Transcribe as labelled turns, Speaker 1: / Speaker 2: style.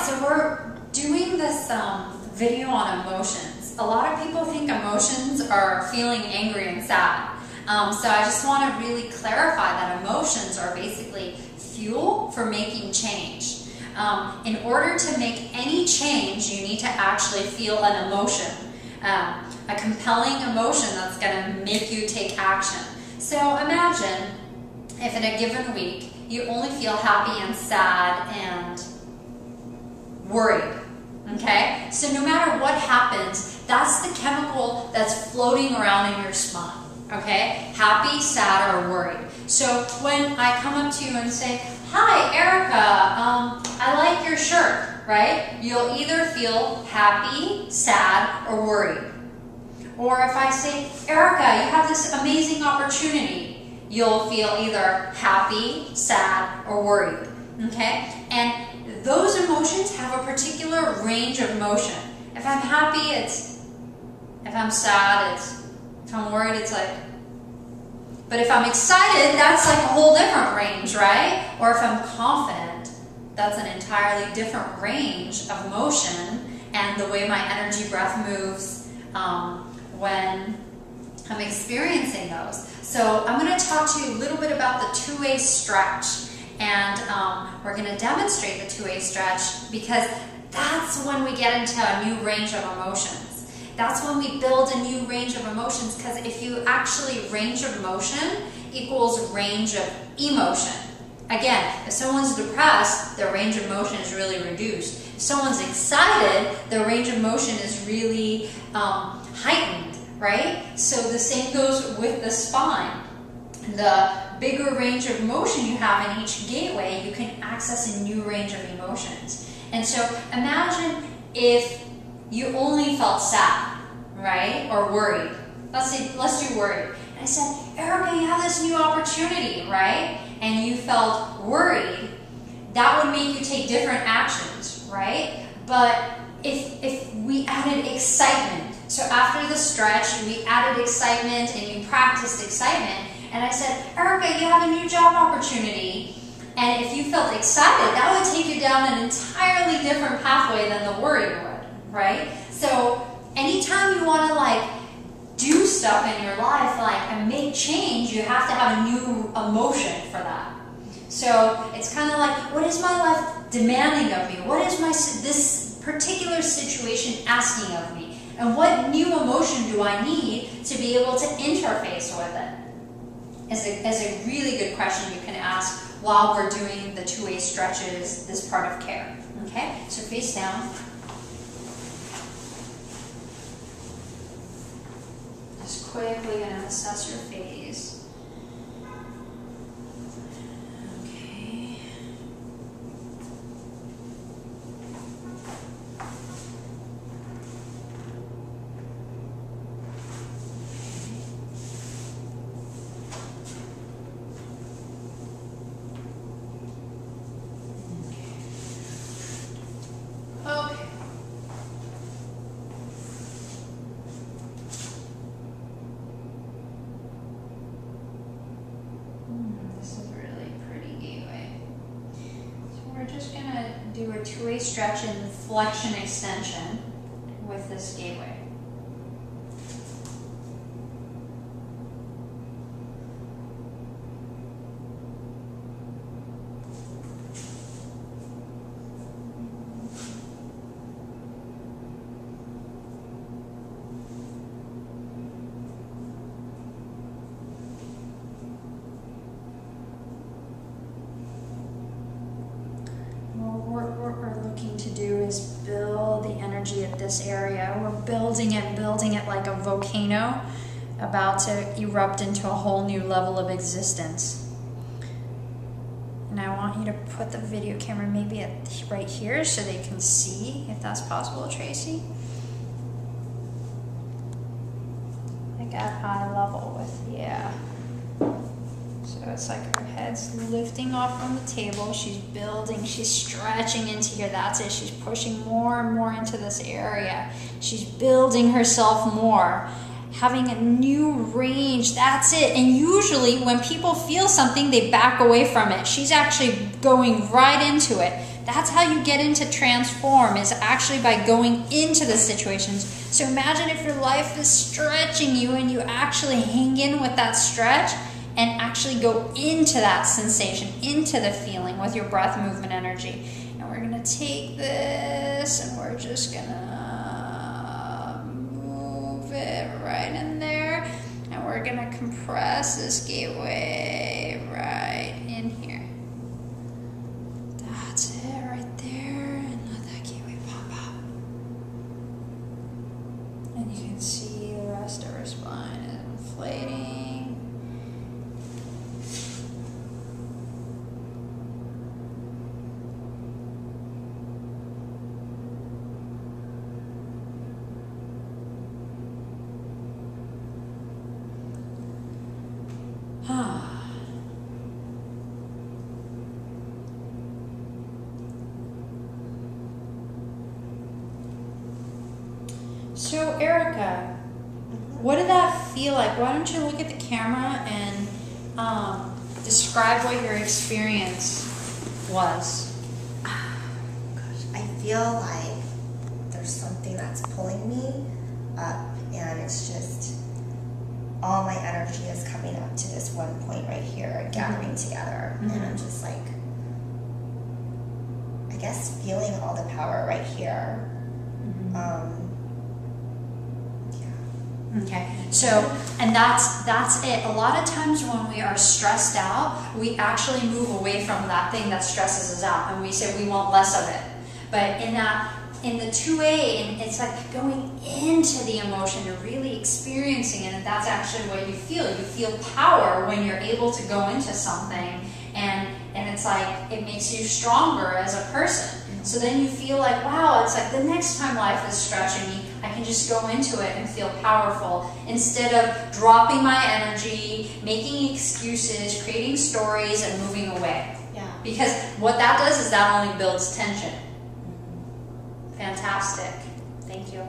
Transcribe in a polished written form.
Speaker 1: so we're doing this video on emotions. A lot of people think emotions are feeling angry and sad. So I just want to really clarify that emotions are basically fuel for making change. In order to make any change, you need to actually feel an emotion, a compelling emotion that's going to make you take action. So imagine if in a given week you only feel happy and sad and worried. Okay? So no matter what happens, that's the chemical that's floating around in your spine. Okay? Happy, sad, or worried. So when I come up to you and say, "Hi, Erica, I like your shirt," right? You'll either feel happy, sad, or worried. Or if I say, "Erica, you have this amazing opportunity," you'll feel either happy, sad, or worried. Okay? And those emotions have a particular range of emotion. If I'm happy, it's, if I'm sad, it's, if I'm worried, it's like, but if I'm excited, that's like a whole different range, right? Or if I'm confident, that's an entirely different range of emotion and the way my energy breath moves when I'm experiencing those. So I'm going to talk to you a little bit about the two-way stretch. And we're going to demonstrate the two-way stretch because that's when we get into a new range of emotions. That's when we build a new range of emotions, because if you actually, range of motion equals range of emotion. Again, if someone's depressed, their range of motion is really reduced. If someone's excited, their range of motion is really heightened, right? So the same goes with the spine. The bigger range of motion you have in each gateway, you can access a new range of emotions. And so imagine if you only felt sad, right? Or worried. Let's do worried. And I said, "Erica, you have this new opportunity," right? And you felt worried. That would make you take different actions, right? But if we added excitement, so after the stretch, we added excitement and you practiced excitement, and I said, "Erica, you have a new job opportunity," and if you felt excited, that would take you down an entirely different pathway than the worry would, right? So anytime you want to like do stuff in your life, like and make change, you have to have a new emotion for that. So it's kind of like, what is my life demanding of me? What is this particular situation asking of me? And what new emotion do I need to be able to interface with it? Is a really good question you can ask while we're doing the two-way stretches, this part of care. Okay, so face down. Just quickly gonna assess your face. Okay. Do a two-way stretch and flexion extension with this gateway. Is build the energy of this area. We're building it like a volcano about to erupt into a whole new level of existence. And I want you to put the video camera maybe right here so they can see, if that's possible, Tracy. Like at eye level with, yeah. So it's like her head's lifting off from the table. She's building, she's stretching into here. That's it. She's pushing more and more into this area. She's building herself more, having a new range. That's it. And usually when people feel something, they back away from it. She's actually going right into it. That's how you get into transform, is actually by going into the situations. So imagine if your life is stretching you and you actually hang in with that stretch and actually go into that sensation, into the feeling with your breath, movement, energy. And we're going to take this and we're just going to move it right in there. And we're going to compress this gateway right in here. That's it right there. And let that gateway pop out. And you can see the rest of our spine is inflating. So Erica, what did that feel like? Why don't you look at the camera and describe what your experience was?
Speaker 2: Gosh, I feel like there's something that's pulling me up, and it's just all my energy is coming up to this one point right here and gathering together. And I'm just like, I guess feeling all the power right here.
Speaker 1: Okay, so, and that's it. A lot of times when we are stressed out, we actually move away from that thing that stresses us out, and we say we want less of it. But in the 2A, and it's like going into the emotion, you're really experiencing it, and that's actually what you feel. You feel power when you're able to go into something, and it's like it makes you stronger as a person. So then you feel like, wow, it's like the next time life is stretching me, I can just go into it and feel powerful instead of dropping my energy, making excuses, creating stories, and moving away.
Speaker 2: Yeah.
Speaker 1: Because what that does is that only builds tension. Fantastic. Thank you.